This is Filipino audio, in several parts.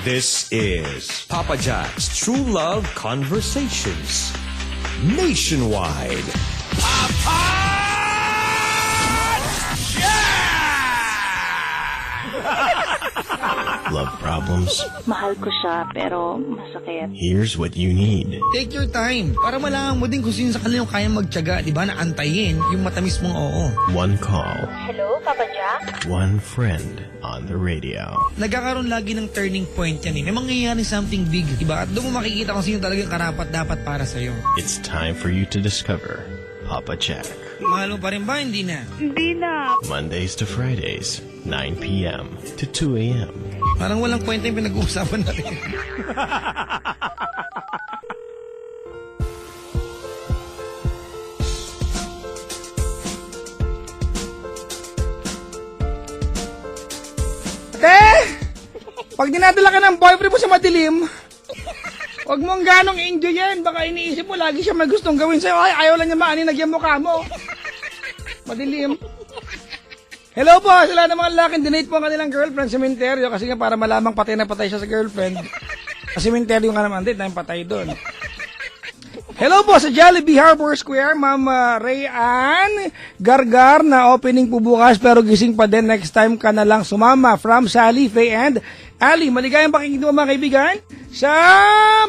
This is Papa Jack's True Love Conversations. Nationwide. Papa Love problems? Mahal ko siya, pero masakit. Here's what you need. Take your time para malaman mo din kung sino sa kanila yung kayang magtiyaga, di ba, na antayin yung matamis mong oo. One call. Hello, Papa Jack? One friend on the radio. Nagkakaroon lagi ng turning point yan eh. May mangyayari something big, di ba? At doon mo makikita kung sino talagang karapat dapat para sa'yo. It's time for you to discover Papa Jack. Mahal mo pa rin ba? Hindi na. Hindi na. Mondays to Fridays, 9 p.m. to 2 a.m. Parang walang kwenta yung pinag-uusapan natin. Pag dinadala ka ng boyfriend mo sa madilim, huwag mong ganong enjoy yan. Baka iniisip mo lagi siya may gustong gawin sa'yo. Ay, ayaw lang niya maaninag yung mukha mo. Madilim. Hello po sa lahat ng mga lalaking dinate po ang kanilang girlfriend sa sementeryo kasi nga para malamang patay na patay siya sa girlfriend. Sa sementeryo nga naman din, tayong patay doon. Hello po sa Jollibee Harbor Square, Ma'am Rayan Gargar na opening po bukas pero gising pa din. Next time ka na lang sumama. From Sally, Faye and Ali. Maligayang pakikita mga kaibigan sa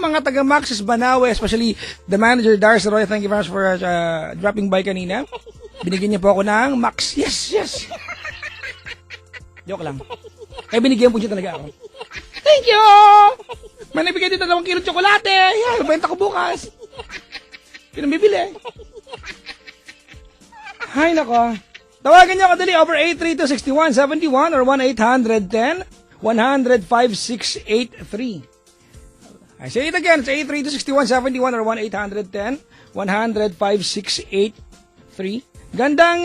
mga taga Maxis Banawe, especially the manager Darcy Roy. Thank you very much for dropping by kanina. Binigyan niya po ako ng Max. Yes. Joke lang. Kaya binigyan po siya talaga ako. Thank you! May nabigay dito 2 kilo tsokolate. Yan, benta ko bukas. Pinambibili. Hay nako. Tawagan niyo ako dali over 832-6171 or 1-800-10-105-683. I say it again. It's 832-6171 or 1-800-10-105-683. Gandang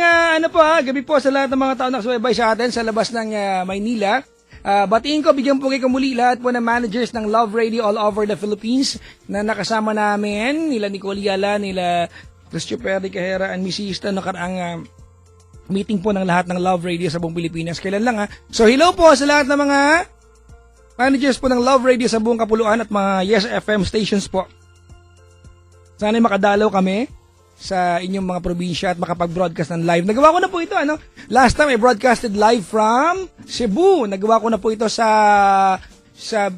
gabi po sa lahat ng mga tao na nakasubaybay sa atin sa labas ng Maynila. Batiin ko, bigyan po kayo muli lahat po ng managers ng Love Radio all over the Philippines na nakasama namin, nila Nicole Yala, nila Christopher Perry Cajera and Miss Ista, nakaraang meeting po ng lahat ng Love Radio sa buong Pilipinas. Kailan lang ha? So hello po sa lahat ng mga managers po ng Love Radio sa buong Kapuluan at mga Yes FM stations po. Sana'y makadalaw kami sa inyong mga probinsya at makapag-broadcast ng live. Nagawa ko na po ito, Last time I broadcasted live from Cebu. Nagawa ko na po ito sa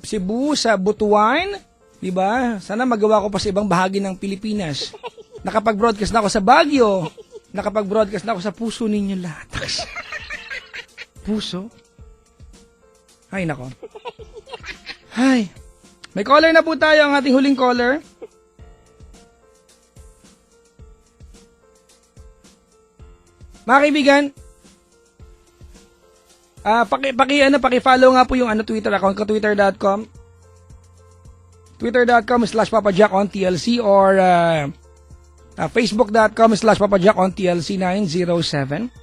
Cebu, sa Butuan, 'di ba? Sana magawa ko pa sa ibang bahagi ng Pilipinas. Nakapag-broadcast na ako sa Baguio. Nakapag-broadcast na ako sa puso ninyo lahat. Puso? Ay, nako. Hay. May caller na po tayo, ang ating huling caller. Mga kaibigan, paki-follow nga po yung Twitter account ko, twitter.com. Twitter.com/PapaJackOnTLC or Facebook.com/PapaJackOnTLC907.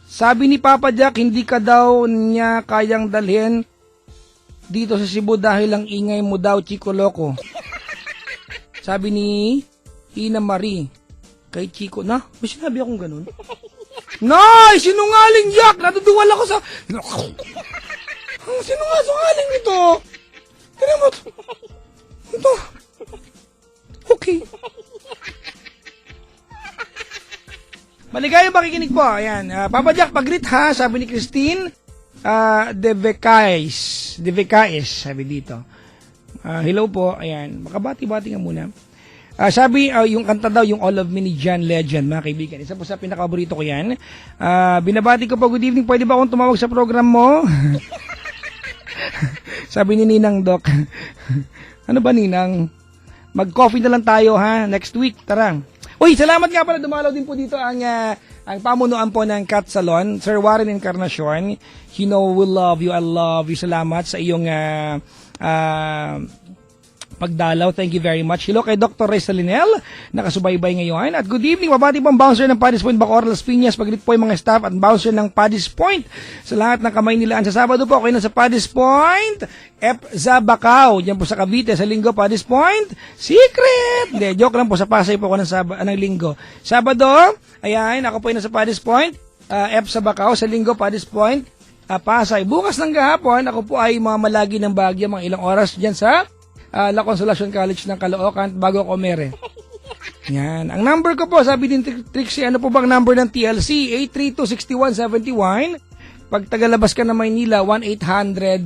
Sabi ni Papa Jack, hindi ka daw niya kayang dalhin dito sa Cebu dahil ang ingay mo daw, Chico Loco. Sabi ni Ina Marie. Kay Chico, may sinabi akong ganun? Nay! Sinungaling yak! Natuduwal ako sa... Sinungaling nito! Tignan mo. Ito. Okay. Maligayang pakikinig po. Ayan. Papa Jack, pag-greet ha, sabi ni Christine De Vecais, sabi dito. Hello po. Ayan. Makabati-bati nga muna. Sabi, yung kanta daw, yung All of Me ni John Legend, mga kaibigan. Isa po sa pinakapaborito ko yan. Binabati ko po, good evening, pwede ba akong tumawag sa program mo? Sabi ni Ninang Doc. Ano ba, Ninang? Mag-coffee na lang tayo, ha? Next week, tara. Uy, salamat nga pala, dumalaw din po dito ang pamunuan po ng Cat Salon, Sir Warren Encarnacion. You know, we love you, I love you. Salamat sa iyong pagdalaw. Thank you very much. Hello kay Dr. Reza Linel, nakasubaybay ngayon. At good evening, mabati pong bouncer ng Paddy's Point, Bacoor, Las Piñas, pag-greet po yung mga staff at bouncer ng Paddy's Point. Sa lahat ng kamay nilaan sa Sabado po, kayo na sa Paddy's Point, Zabacao, dyan po sa Cavite, sa Linggo, Paddy's Point, Secret! Hindi, joke lang po, sa Pasay po ako ng Linggo. Sabado, ayan, ako po yung nasa Paddy's Point, Zabacao, sa Linggo, Paddy's Point, Pasay. Bukas ng gahapon, ako po ay mamalagi ng Baguio mga ilang oras dyan sa La Consolacion College ng Caloocan bago ako mere. Yan. Ang number ko po, sabi din Trixie, ano po bang number ng TLC? 832-6171. Pag tagalabas ka na Maynila,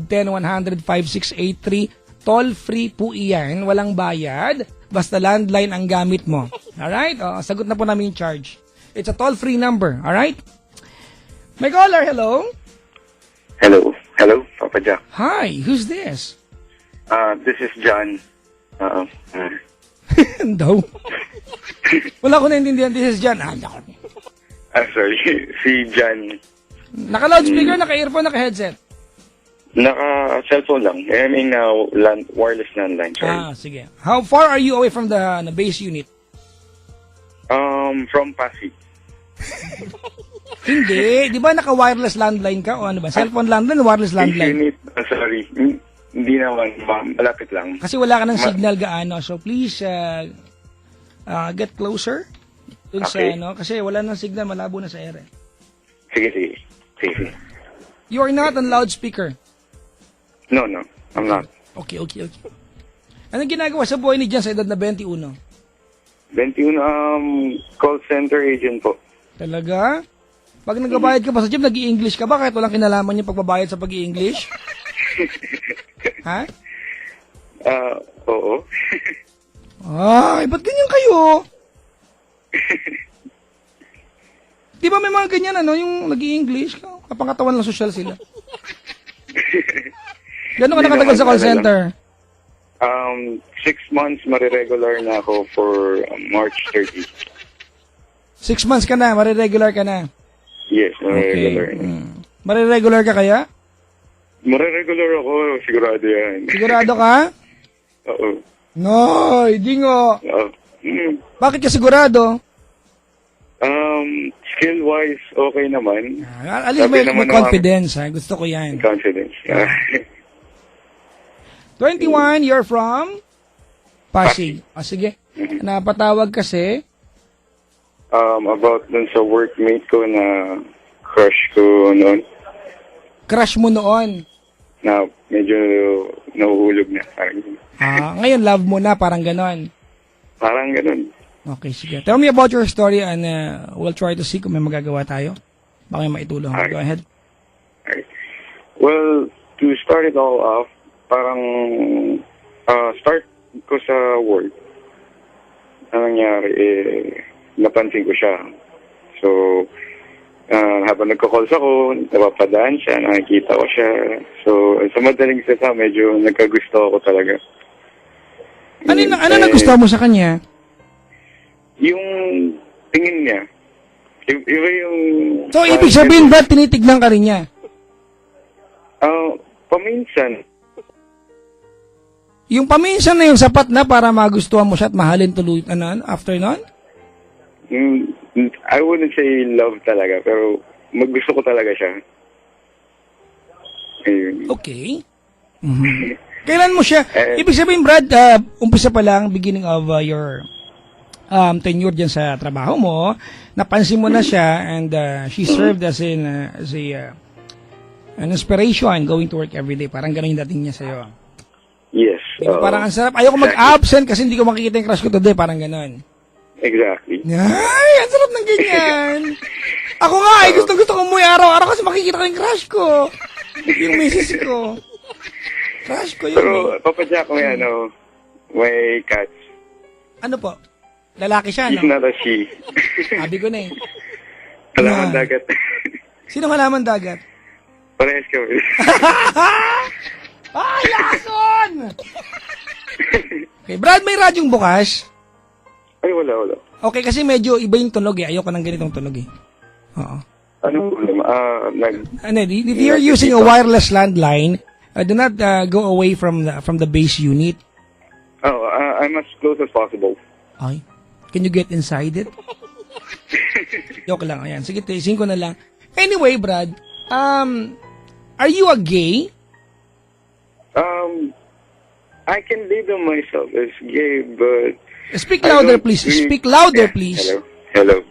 1-800-10-100-5683. Toll free po iyan, walang bayad. Basta landline ang gamit mo. Alright? Sagot na po namin yung charge. It's a toll free number. Alright? May caller, hello? Hello. Hello, Papa Jack. Hi, who's this? This is John. Daw. Wala ko naintindihan. This is John. I'm sorry. Si John. Naka-loudspeaker, naka-earphone, naka-headset. Naka-cellphone lang. I mean, wireless landline. Sorry. Sige. How far are you away from the base unit? From Pasig. Hindi. Di ba naka-wireless landline ka? O ano ba? Cellphone landline, wireless Base landline? unit. Sorry. Hindi naman. Malapit lang. Kasi wala ka ng signal gaano. So please, get closer. Dun Okay. sa, kasi wala ng signal, malabo na sa ere. Sige. You are not on loudspeaker. No. I'm not. Okay. Anong ginagawa sa buhay ni Jan sa edad na 21? 21, call center agent po. Talaga? Pag nagbabayad ka pa sa job, nag-i-English ka ba kahit walang kinalaman yung pagbabayad sa pag-i-English? Ha? Oo. Ba't ganyan kayo? Di ba may mga ganyan, yung nag-i-English? Kapangatawan lang social sila. Gano'n ka nakatagal sa call center? 6 months mariregular na ako for March 30. 6 months ka na, mariregular ka na. Yes, mariregular na. Mariregular ka kaya? Mariregular ako, sigurado yan. Sigurado ka? Oo. No, hindi nga. Oo. Bakit ka sigurado? Skill-wise, okay naman. At least may confidence, ha? Gusto ko yan. Confidence. 21, you're from? Pasig. Sige. Napatawag kasi. About dun sa workmate ko na crush ko noon. Crush mo noon. Na medyo nahuhulog na. Ngayon love mo na, parang ganon. Parang ganun. Okay, sige. Tell me about your story and we'll try to see kung may magagawa tayo. Baka may maitulong. Alright. Go ahead. Alright. Well, to start it all off, parang start ko sa work. Ang nangyari, napansin ko siya. So, habang nagko-calls ako, napapadaan siya, nakikita ko siya. So, sa madaling salita, medyo nagkagusto ako talaga. Ano nagustuhan mo sa kanya? Yung tingin niya. Iba yung... So, ibig sabihin ba tinitignan ka rin niya? Paminsan. Yung paminsan na yung sapat na para magustuhan mo siya at mahalin tuloy after nun? I wouldn't say love talaga, pero maggusto ko talaga siya. Ayun. Okay. Kailan mo siya? Ibig sabihin, Brad, umpisa pa lang, beginning of your tenure dyan sa trabaho mo, napansin mo na siya and she served as an inspiration going to work every day. Parang ganun yung dating niya sa'yo. Yes. Parang ang sarap. Ayoko mag-absent kasi hindi ko makikita yung crush ko today. Parang ganun. Exactly. Ay, ang sarap ng ganyan. Ako nga, gusto ko umuwi araw-araw kasi makikita ko yung crush ko. Yung misis ko. Crush ko yun. Pero, Papa Jack, may cats. Ano po? Lalaki siya, He's no? not a she. Sabi ko na eh. Halaman dagat. Sino halaman dagat? Parehas kami. Ay, lason! Okay, Brad, may radyong bukas? Ay, wala. Okay, kasi medyo iba yung tunog eh. Ayoko ng ganitong tunog eh. Oo. Anong problema? If you're using a wireless landline, do not go away from the base unit. I'm as close as possible. Ay, can you get inside it? Joke lang. Ayan. Sige, tiisin ko na lang. Anyway, Brad, are you a gay? I can label myself as gay, but... Speak louder, please. Speak louder, please. Hello.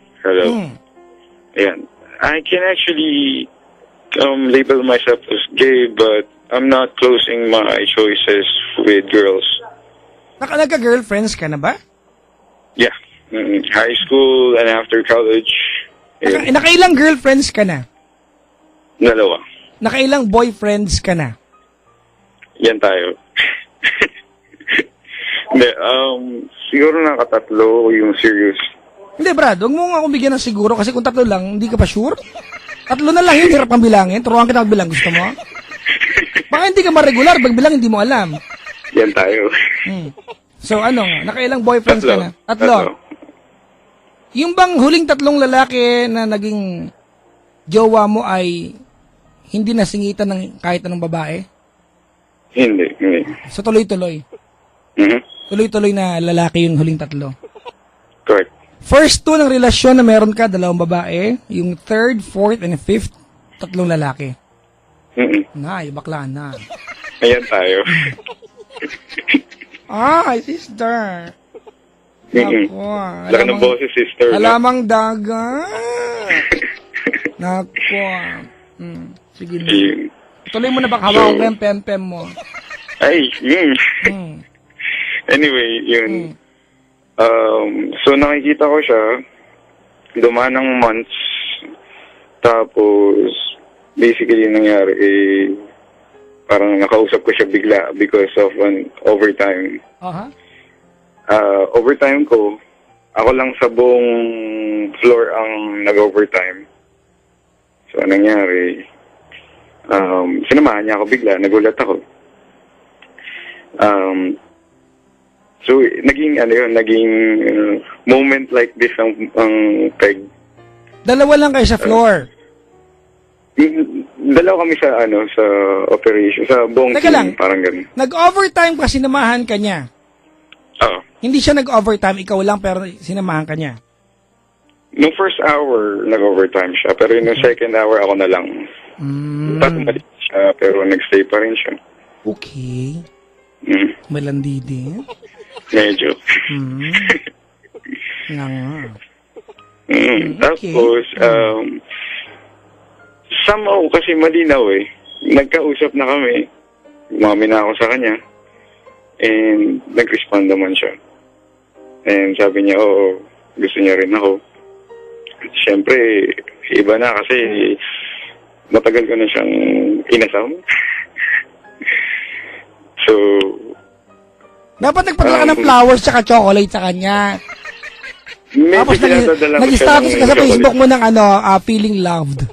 Ayan. I can actually label myself as gay, but I'm not closing my choices with girls. Nagka-girlfriends ka na ba? Yeah. High school and after college. Nakailang girlfriends ka na? Dalawa. Nakailang boyfriends ka na? Yan tayo. Hindi, siguro nakatatlo yung serious. Hindi, Brad. Huwag mo nga akong bigyan ng siguro kasi kung tatlo lang, hindi ka pa sure. Tatlo na lang yun, hirap kang bilangin. Turuan kita magbilang. Gusto mo? Baka hindi ka ma-regular. Pagbilang, hindi mo alam. Yan tayo. So, nakailang boyfriends ka na? Tatlo. Yung bang huling tatlong lalaki na naging jowa mo ay hindi nasingitan ng kahit anong babae? Hindi. So, tuloy-tuloy. Mhm. Tuloy-tuloy na lalaki yung huling tatlo. Correct. First two ng relasyon na meron ka, dalawang babae. Yung third, fourth, and fifth, tatlong lalaki. Nay, bakla na. Ayan tayo. Sister. Mhm. Nako. Laki ng boses, sister. no? Alamang daga. Nako. Sige na. Ayun. Tuloy mo na baka hawak ko yung pem-pem mo. Ay, Anyway, yun. So nakikita ko siya, dumaan ng months, tapos basically nangyari parang nakausap ko siya bigla because of an overtime. Overtime ko, ako lang sa buong floor ang nag-overtime. So anong nangyari, sinamahan niya ako bigla, nagulat ako. So, naging moment like this ang peg. Dalawa lang kayo sa floor. Dalawa kami sa operation, sa buong Teka team, lang. parang ganun. Nag-overtime ka, sinamahan ka niya. Oo. Hindi siya nag-overtime, ikaw lang, pero sinamahan ka niya. Nung first hour, nag-overtime siya, pero yung second hour, ako na lang. Umalis siya, pero nag-stay pa rin siya. Okay. Malandi din. Medyo. Nga nga. Tapos, somehow, kasi malinaw nagkausap na kami, umami na ako sa kanya, and nag-respond naman siya. And sabi niya, oo, gusto niya rin ako. Siyempre, iba na kasi matagal ko na siyang inasam. So, dapat nagpadala ka ng flowers tsaka chocolate sa kanya. Tapos nag-status ka sa Facebook mo ng feeling loved.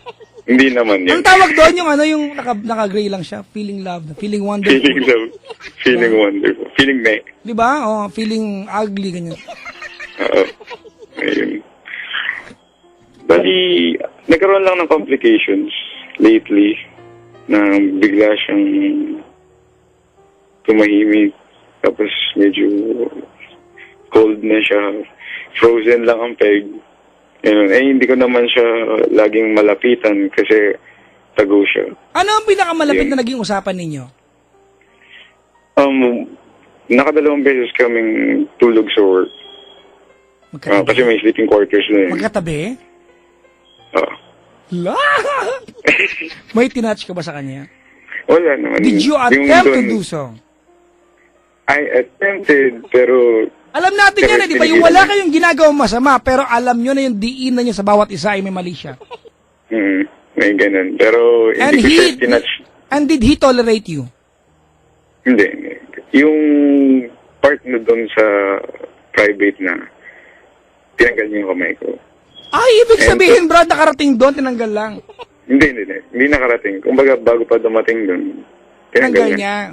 Hindi naman yan. Ang tawag doon yung naka-gray lang siya, feeling loved, feeling wonderful. Feeling love, feeling wonderful, feeling me. Di ba? Feeling ugly, ganyan. Oo. Ayun. Bali, nagkaroon lang ng complications lately na bigla siyang tumahimik. Tapos medyo cold na siya. Frozen lang ang peg. Hindi ko naman siya laging malapitan kasi tago siya. Ano ang pinakamalapit na naging usapan ninyo? Nakadalawang beses kaming tulog sa work. Kasi may sleeping quarters na Magkatabi? Oo. May tinouch ka ba sa kanya? Wala naman. Did you attempt to do so? I attempted, pero... Alam natin yan di ba? Yung wala kayong ginagawang masama, pero alam nyo na yung diin na nyo sa bawat isa ay may mali siya. May ganun. Pero hindi ko siya tinouch. And did he tolerate you? Hindi. Yung part na doon sa private na tinanggal niya yung kamay ko. Ibig sabihin, Brad, nakarating doon, tinanggal lang. Hindi. Hindi nakarating. Kumbaga, bago pa dumating doon, tinanggal niya.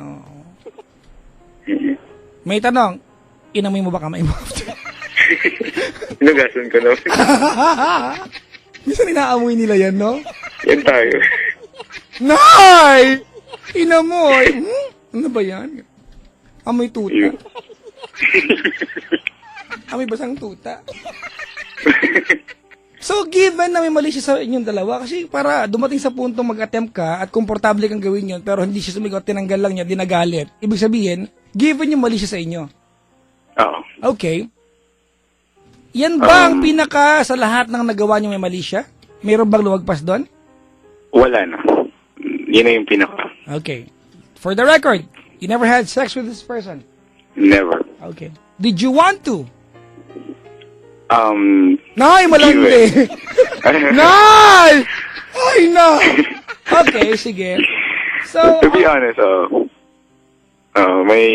May tanong, inamoy mo ba kamay mo? Inugasan ko naman. Minsan inaamoy nila yan, no? Yan tayo. Nay! Inamoy! Ano ba yan? Amoy tuta. Amoy basang tuta. So, given na may mali siya sa inyong dalawa, kasi para dumating sa puntong mag-attempt ka at komportable kang gawin yun, pero hindi siya sumigot, tinanggal lang niya, dinagalit. Ibig sabihin, given yung mali siya sa inyo. Oo. Okay. Yan ba ang pinaka sa lahat ng nagawa niyo may mali siya? Mayroon bang luwagpas doon? Wala na. yun na yung pinaka. Okay. For the record, you never had sex with this person? Never. Okay. Did you want to? Nay, Give malandi. Nay! Ay, na! Okay, sige. So, To be honest, may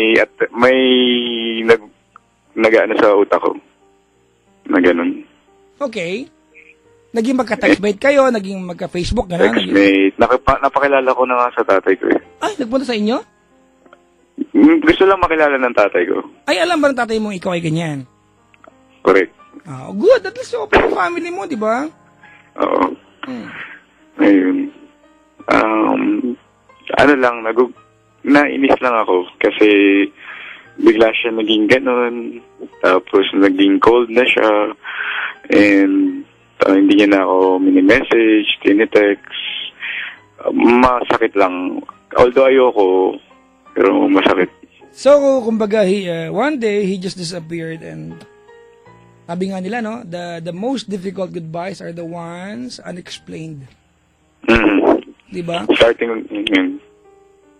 nag-ano sa utak ko. Na ganun. okay. Naging magka-textmate kayo, naging magka-Facebook, gano'n? Textmate. Napakilala ko na nga sa tatay ko eh. Ay, nagpunta sa inyo? Gusto lang makilala ng tatay ko. Ay, alam ba ng tatay mong ikaw ay ganyan? Correct. Good. At least open yung family mo, di ba? Oo. Ayun. Ano lang, nainis lang ako kasi bigla siya naging ganun, tapos naging cold na siya, and hindi niya na ako mini-message, tinitext. Masakit lang. Although ayoko, pero masakit. So, kumbaga, one day, he just disappeared and sabi nga nila, no, the most difficult goodbyes are the ones unexplained. Di ba? Starting,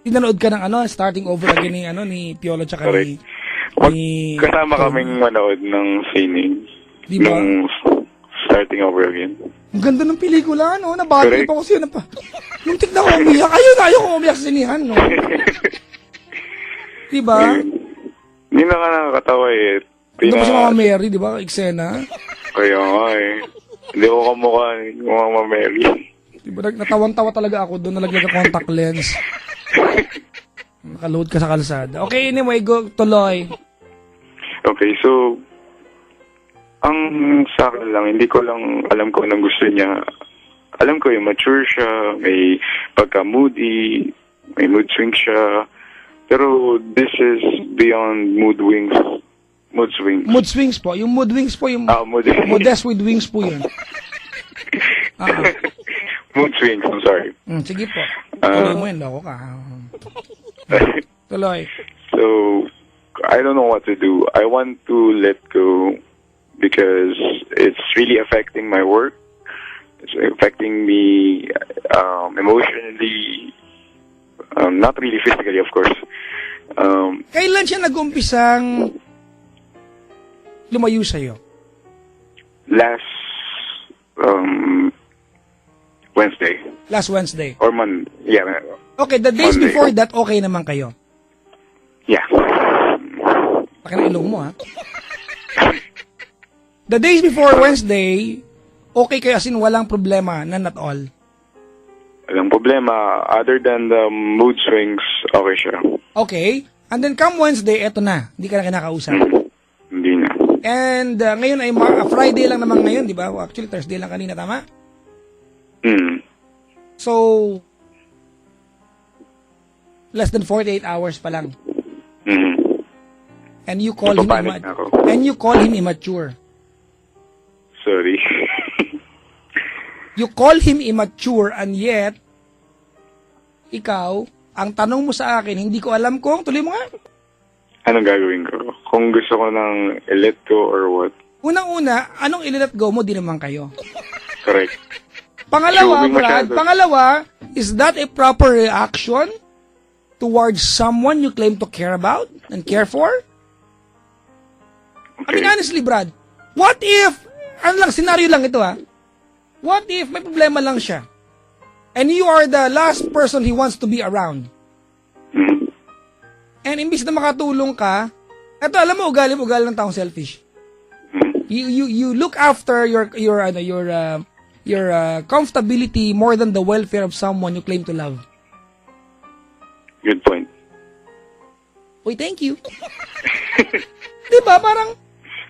Tinanood ka ng starting over again ni Piolo tsaka correct. ni Kasama kaming manood ng sine. Di ba? Nung starting over again. Ang ganda ng pelikula, no? Nabati Correct. pa ko siya. Nung tignan ko umiyak, ayaw ko umiyak sa sinihan, no? Di ba? Hindi na nga nakakatawa eh. Hindi pa si Mama Mary, di ba? Eksena. Kaya nga eh. Hindi ko kamukha ni Mama Mary. Di ba? Natawan-tawa talaga ako doon, nalaglag ang contact lens. Nakaload ka sa kalsada. Okay, anyway, go, tuloy. Okay, so, ang sa akin lang, hindi ko lang alam ko anong gusto niya. Alam ko yung mature siya, may pagka-moody, may mood swings siya. Pero this is beyond mood swings. Mood swings po. Yung mood wings po, yung Mood modest with wings po yun. Mood swings, I'm sorry. Sige po. Tuloy mo yun, loko ka. Tuloy. So, I don't know what to do. I want to let go because it's really affecting my work. It's affecting me emotionally, not really physically, of course. Kailan siya nag-umpisang lumayo sa'yo? Last Wednesday. Last Wednesday. Or Monday. Yeah. Okay, the days Monday. before that, okay naman kayo? Yeah. Laki ng ilong mo, ha? The days before Wednesday, okay kayo as in walang problema, none at all? Walang problema. Other than the mood swings, okay siya. Okay. And then come Wednesday, eto na. Hindi ka na kinakausap. Hindi na. And ngayon ay Friday lang naman ngayon, di ba? Actually, Thursday lang kanina, tama? So, less than 48 hours pa lang. And you call him Napapanik na ako. immature. Sorry. You call him immature and yet, ikaw, ang tanong mo sa akin, hindi ko alam kung, tuloy mo nga. Anong gagawin ko? Kung gusto ko nang i-let go or what? Unang-una, anong i-let go mo, di naman kayo. Correct. Pangalawa, Showing Brad, masyado. is that a proper reaction towards someone you claim to care about and care for? I Okay. mean, honestly, Brad, what if, scenario lang ito what if may problema lang siya and you are the last person he wants to be around? And imbis na makatulong ka, eto, alam mo, ugali ng taong selfish. You look after your comfortability more than the welfare of someone you claim to love. Good point. Uy, thank you. Diba, parang,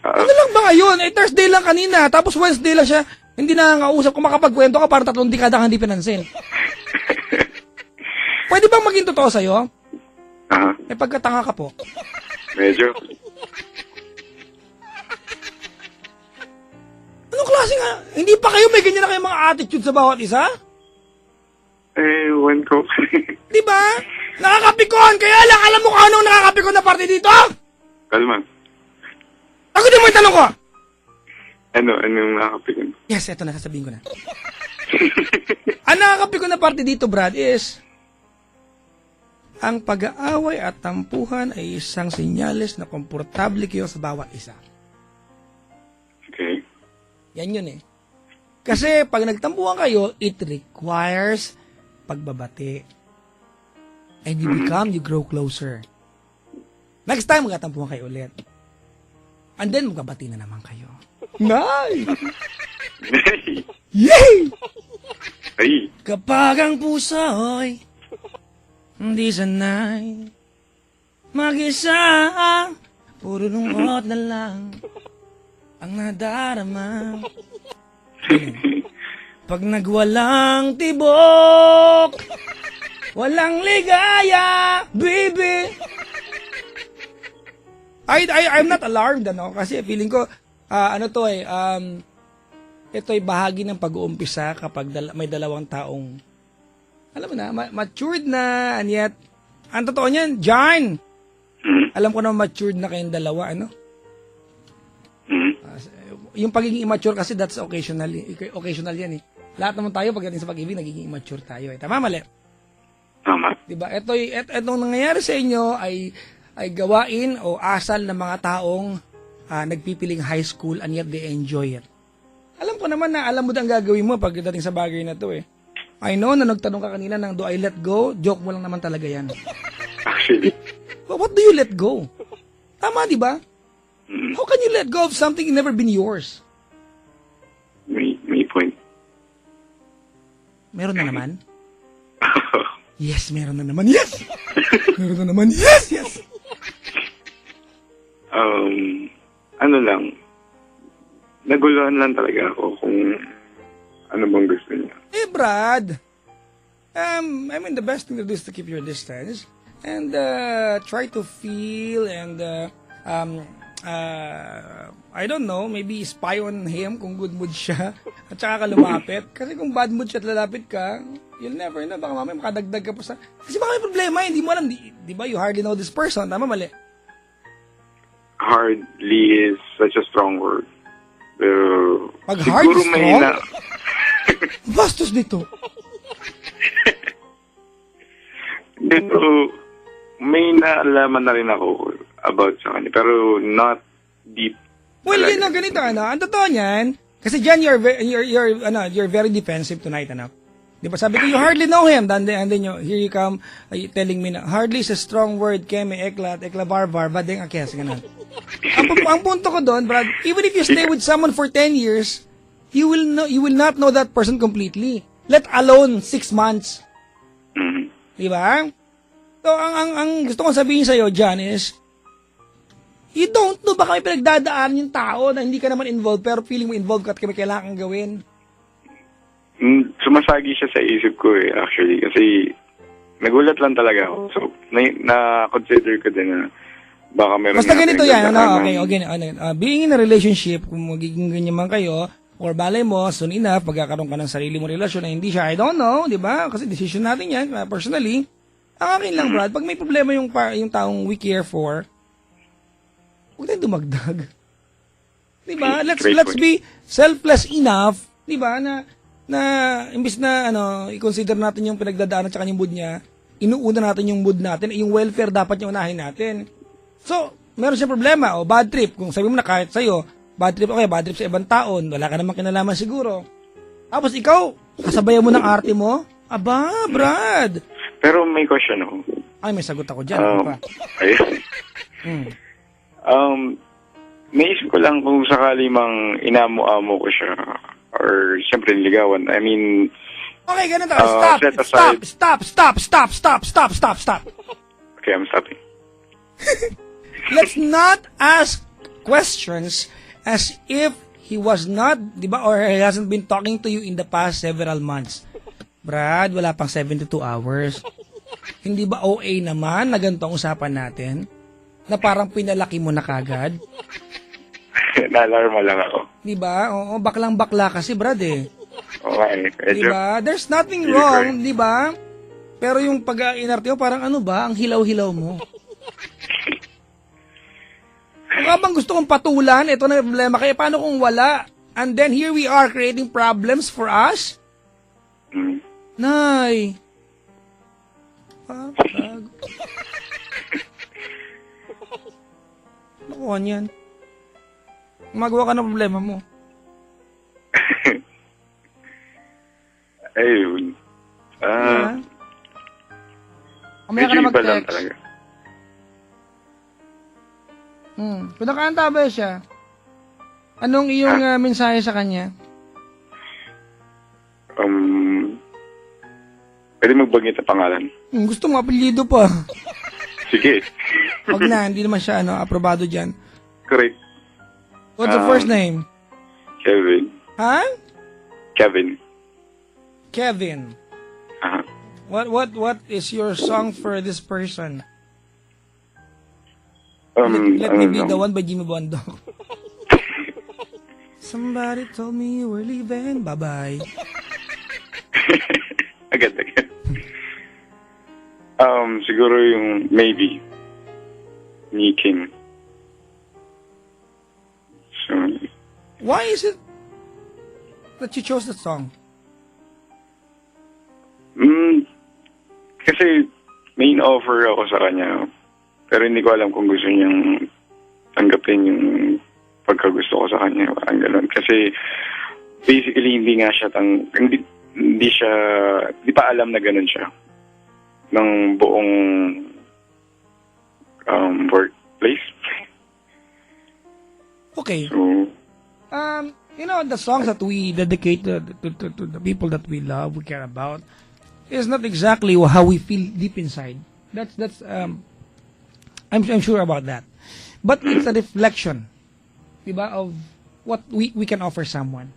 ano lang ba ngayon? Thursday lang kanina, tapos Wednesday lang siya, hindi na nakausap. Kung makapagkwento ka, parang 3 dekada kang hindi pinansin. Pwede bang maging totoo sa'yo? May pagkatanga ka po. Medyo. Anong klase nga? Hindi pa kayo may ganyan na kayong mga attitude sa bawat isa? Ewan ko. Di ba? Nakakapikon! Kaya lang, alam mo kung anong nakakapikon na parte dito? Kalma. Sagutin mo yung tanong ko! Anong nakakapigin? Yes, eto na, sasabihin ko na. Ang nakakapikon na parte dito, Brad, is ang pag-aaway at tampuhan ay isang senyales na komportable kayo sa bawat isa. Okay. Yan yun eh. Kasi pag nagtampuhan kayo, it requires pagbabati. And you grow closer. Next time, magkatampuhan kayo ulit. And then, magkabati na naman kayo. Nice! Yay! Ay! Kapag ang puso'y hindi sanay mag-isa, puro lungkot na lang ang nadarama. Pag nagwalang tibok, walang ligaya, baby. I'm not alarmed, kasi feeling ko, ito'y bahagi ng pag-uumpisa kapag may dalawang taong, alam mo na, matured na, and yet, ang totoo niyan, John, alam ko na matured na kayong dalawa, yung pagiging immature kasi that's occasional yan eh. Lahat naman tayo pagdating sa pag-ibig, nagiging immature tayo eh. Tama, mali? Tama. Diba? Itong nangyayari sa inyo ay gawain o asal ng mga taong nagpipiling high school and yet they enjoy it. Alam ko naman na alam mo na ang gagawin mo pagdating sa bagay na to eh. I know na nagtanong ka kanina ng do I let go? Joke mo lang naman talaga yan. Actually. But what do you let go? Tama, di ba? How can you let go of something never been yours? May point. Meron na naman? Yes, meron na naman. Yes! Meron na naman. Yes, yes! Ano lang, naguluhan lang talaga ako kung ano bang gusto niya. Eh, Brad, I mean, the best thing to do is to keep your distance and try to feel and I don't know, maybe spy on him kung good mood siya at saka ka lumapit. Kasi kung bad mood siya at lalapit ka, you'll never know, baka mamaya makadagdag ka pa sa... Kasi baka may problema, hindi mo alam, di ba, you hardly know this person, tama, mali? Hardly is such a strong word. Pero, Pag hard siguro is may strong? na... Bastos dito. Pero, may naalaman na rin ako about sa kanya. Pero, not deep. Well, talaga. yun ang ganito, ang totoo niyan, kasi dyan, you're very defensive tonight, Di ba? Sabi ko, you hardly know him. And then here you come, telling me na, hardly is a strong word, keme, ekla, barbar, badeng akes, ganun. ang punto ko doon, Brad, even if you stay with someone for 10 years, you will not know that person completely. Let alone 6 months. Di ba? So, ang gusto kong sabihin sa'yo, John, is, you don't know, baka may pinagdadaan yung tao na hindi ka naman involved, pero feeling mo involved ka at may kailangan kang gawin. Sumasagi siya sa isip ko actually. Kasi, nagulat lang talaga ako. So, na-consider ko din na baka meron... Basta ganito yan, being in a relationship, kung magiging ganyan man kayo, or balay mo, soon enough, pagkakaroon ka ng sarili mo relasyon na hindi siya, I don't know, di ba? Kasi decision natin yan, personally. Ang akin lang, Brad, pag may problema yung taong we care for, huwag tayong dumagdag. Di ba? Let's be selfless enough, di ba, na imbis na i-consider natin yung pinagdadaanan at yung mood niya, inuuna natin yung mood natin, yung welfare dapat yung unahin natin. So, meron siyang problema, o bad trip, kung sabi mo na kahit sa'yo, bad trip sa ibang taon, wala ka namang kinalaman siguro. Tapos ikaw, kasabayan mo ng arte mo, aba, Brad. Pero may question ako. Ay, may sagot ako dyan. Ano pa? May isip ko lang kung sakali mang inamo-amo ko siya or siyempre niligawan. I mean... Okay, ganun tayo. Stop. Okay, I'm stopping. Let's not ask questions as if he was not, di ba, or he hasn't been talking to you in the past several months. Brad, wala pang 72 hours. Hindi ba OA naman na ganito ang usapan natin? Na parang pinalaki mo na kagad? Naalarma lang ako. Di ba? Oo, baklang-bakla kasi, Brad eh. Okay. Di ba? There's nothing wrong, di ba? Pero yung pag-inarte mo, parang ano ba? Ang hilaw-hilaw mo. Kung habang gusto kong patulan, ito na yung problema. Kaya paano kung wala? And then here we are creating problems for us? Nay. Papag. Nakuha niyan. Magawa ka ng problema mo. Ayun. Kamaya ka Medyo na iba lang mag-text. talaga. Kung nakanta ba siya, anong iyong mensahe sa kanya? Pwede magbagit sa pangalan. Gusto mo, apelyido pa. Sige. Wag na, hindi naman siya aprobado dyan. Correct. What's the first name? Kevin. Ha? Kevin. Kevin. Aha. What is your song for this person? Let ano me be lang. the one by Jimmy Bondo. Somebody told me you were leaving. Bye-bye. Agad. Siguro yung Maybe ni King. So, Why is it that you chose that song? kasi main offer ako sa kanya. Pero hindi ko alam kung gusto niyang tanggapin yung pagkagusto ko sa kanya. Ang ganun. Kasi basically hindi nga siya hindi pa alam na ganun siya ng buong workplace. Okay. So, the songs that we dedicate to the people that we love, we care about, is not exactly how we feel deep inside. That's I'm sure about that. But it's a reflection, diba, of what we can offer someone.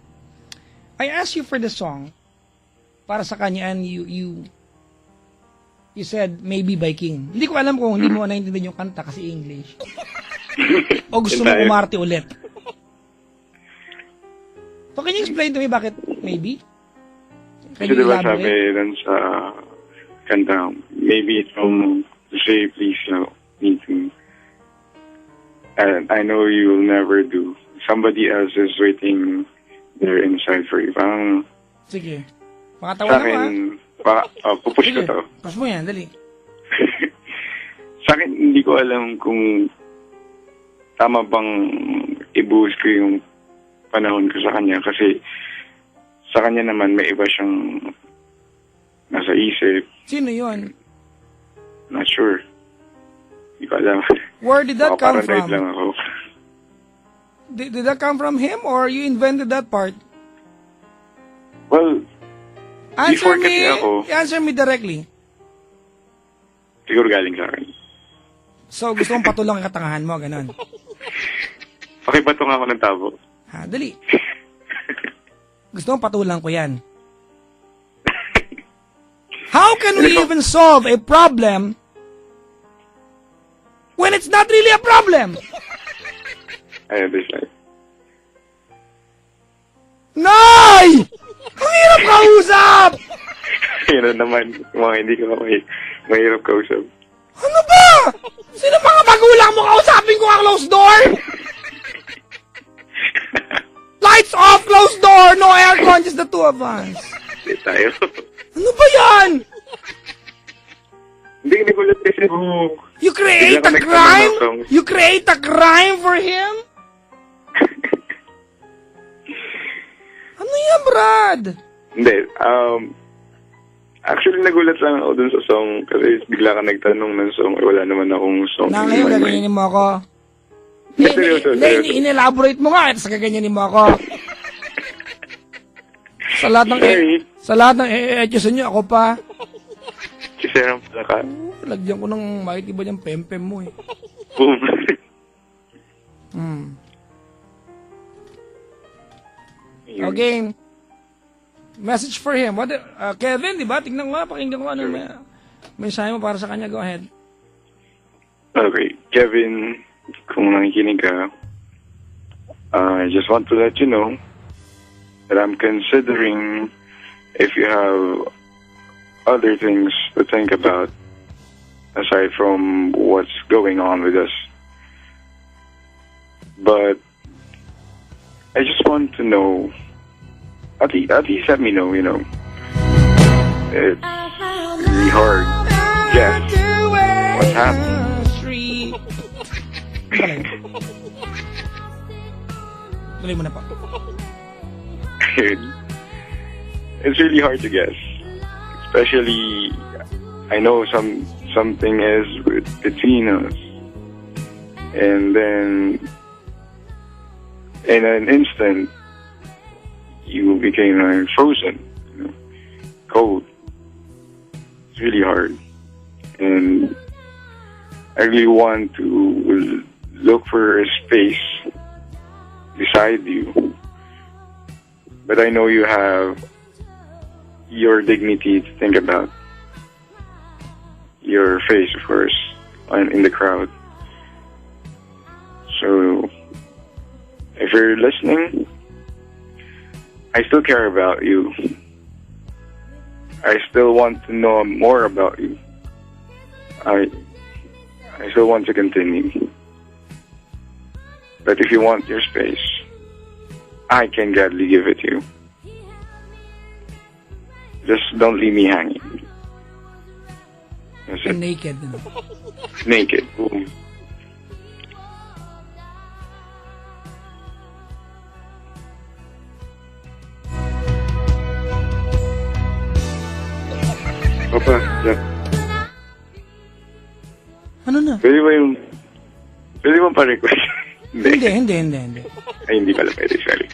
I asked you for the song para sa kanya, and you said Maybe by King. Hindi ko alam kung hindi mo naintindihan yung kanta kasi English. O gusto mo umarte ulit. So can you explain to me bakit Maybe? Can kasi you diba elaborate? sabi dun sa kanta, maybe it's to say please me to. And I know you'll never do. Somebody else is waiting there inside for you. Parang Sige. sa Makatawa na akin, pupush ko Sige. to. Pas mo yan, dali. Sa akin, hindi ko alam kung tama bang ibuhos ko yung panahon ko sa kanya kasi sa kanya naman may iba siyang nasa isip. Sino yun? Not sure. Hindi ko alam. Where did that come Paranoid from? lang ako. Did that come from him or you invented that part? Well, Answer Before kasi me. ako- Answer me directly. siguro galing sa akin. So, gusto mong patulang ang katangahan mo, ganun. Okay, bato nga ako ng tabo. Ha, dali. Gusto mong patulang ko yan. How can we even solve a problem when it's not really a problem? I understand. Nay! Ang hirap kausap! Yun na naman, mga hindi ko mahirap kausap. Ano ba? Sino mga magulang mo kausapin ko ang closed door? Lights off, closed door, no aircon, just the two of us. Hindi tayo. Ano ba yan? Hindi, nagulat kasi ako. You create Bigla a ka crime? nagtanong ako. You create a crime for him? Ano yan, Brad? Hindi, actually nagulat lang ako dun sa song kasi bigla ka nagtanong ng song, wala naman akong song. Na in ngayon, my mind. gaganyanin mo ako. Seryoso. In-elaborate mo nga, tapos gaganyanin mo ako. Sa lahat ng Sorry. sa lahat ng etyosan nyo, ako pa. Si Sarah pala ka. Lagyan ko ng makit iba niyang pempem mo eh. Boom. Okay. Message for him. What? Kevin, di ba? Tignan ko nga, pakinggan ko ano mensahe mo para sa kanya. Go ahead. Okay, Kevin, kung nakikinig ka, I just want to let you know that I'm considering if you have other things to think about aside from what's going on with us. But I just want to know, at least let me know, it's really hard. Yeah, mo na po. It's really hard to guess. Especially, I know something is between us. And then, in an instant, you became frozen, cold. It's really hard. And I really want to look for a space beside you. But I know you have your dignity to think about. Your face, of course, in the crowd. So, if you're listening, I still care about you. I still want to know more about you. I still want to continue. But if you want your space, I can gladly give it to you. Just don't leave me hanging. That's it. Naked. Naked. Boom. Papa, Jack. Ano na? Pwede ba pa-request? Hindi. Ay, hindi pala pwede, sorry.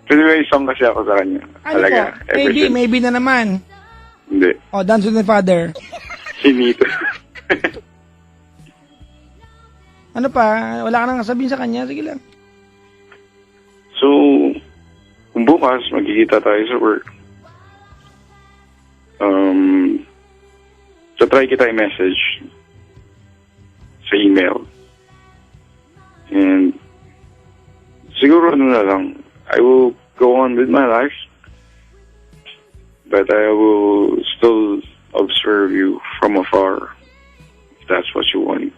Pwede ba yung song kasi ako sa kanya? Ano Talaga, po? Maybe na naman. Hindi. Oh, Dance with my Father. Sinito. Ano pa? Wala ka nang sabihin sa kanya? Sige lang. So, kung bukas, magkikita tayo sa work. So try kita i-message sa email. And siguro ano na lang, I will go on with my life, but I will still observe you from afar, if that's what you want.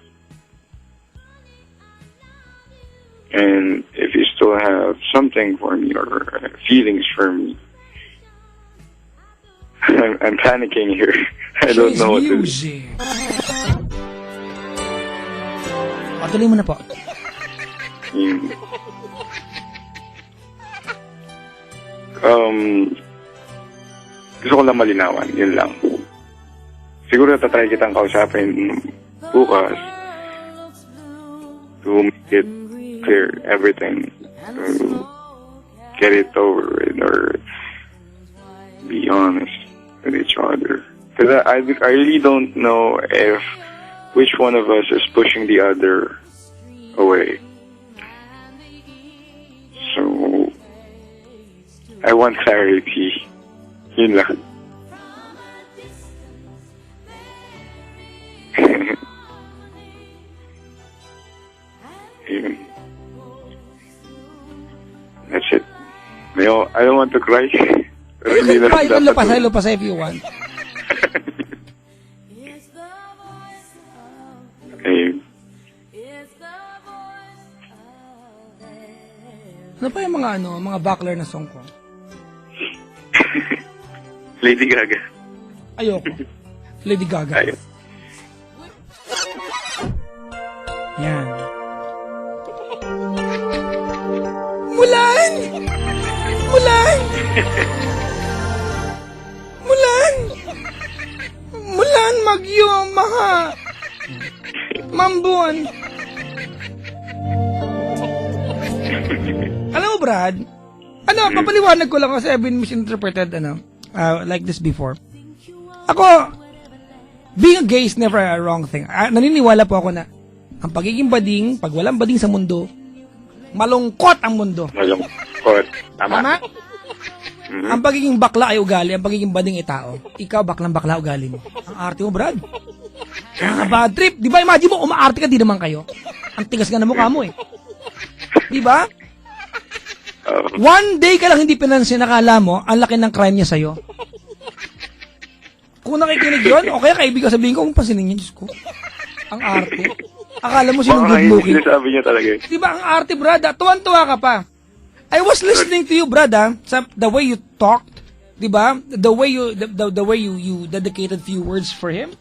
And if you still have something for me or feelings for me, I'm panicking here. I don't know what to do. Patuloy mo na po. Gusto ko lang malinawan, yun lang. Siguro tatry kitang kausapin bukas to make it clear everything, to get it over with or be honest with each other. Because I really don't know if which one of us is pushing the other away. So, I want clarity. Yun lang. Yun. That's it. I don't want to cry. Pero hindi na dapat Lupasa if you want. Ayun. Ano pa yung mga backler na song ko? Lady Gaga. Ayoko. Lady Gaga. Ayun. Yan. Mulan! Mulan! Mulan! Mulan Magyo Maha! Mambuan! Alam mo, Brad? Papaliwanag ko lang kasi I've been misinterpreted, like this before. Ako, being a gay is never a wrong thing. Naniniwala po ako na ang pagiging bading, pag walang bading sa mundo, malungkot ang mundo. Malungkot. Tama. Mm-hmm. Ang pagiging bakla ay ugali, ang pagiging bading ay tao. Ikaw, baklang-bakla ugali mo. Ang arte mo, Brad. Ang bad trip. Di ba, imagine mo, umaarte ka, di naman kayo. Ang tigas nga na mukha mo eh. Di ba? One day ka lang hindi pinansin, nakala mo, ang laki ng crime niya sa'yo. Kung nakikinig yun, o kaya kaibigan sabihin ko, kung pansinin niya, Diyos ko. Ang arte. Akala mo sinong good looking. Sinasabi niya talaga. Di ba, ang arte, Brad, tuwan-tuwa ka pa. I was listening to you, Brad, sa the way you talked, di ba? The way you dedicated few words for him.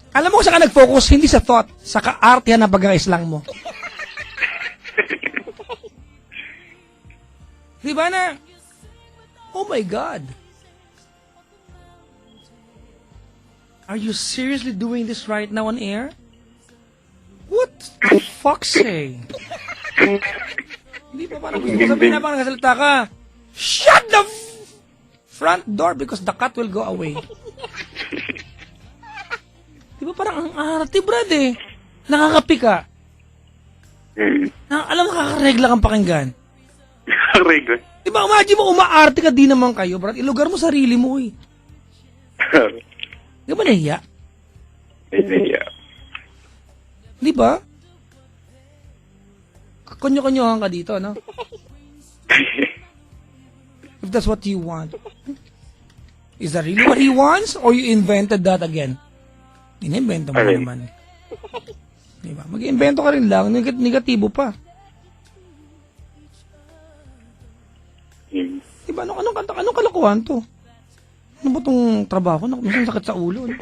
Alam mo kung saan ka nag-focus, hindi sa thought, sa ka-artehan na pagkakaislang mo. Di ba na, oh my God. Are you seriously doing this right now on air? What the fuck say? Hindi pa parang gusto sabihin na parang nagsasalita ka. Shut the front door because the cat will go away. Di ba parang ang arte, Brad eh. Nakakapi ka. Alam mo, nakakaregla kang pakinggan. Regla. Di ba, imagine mo, umaarte ka din naman kayo, Brad. Ilugar mo sarili mo eh. Di ba nahiya? Yeah. Di ba? Konyo-konyohan ka dito, no? If that's what you want. Is that really what he wants? Or you invented that again? Inimbento mo naman. Di ba? Mag-invento ka rin lang. Negatibo pa. Di ba? Anong kalokohan to? Ano ba itong trabaho? Minsan sakit sa ulo. Ano?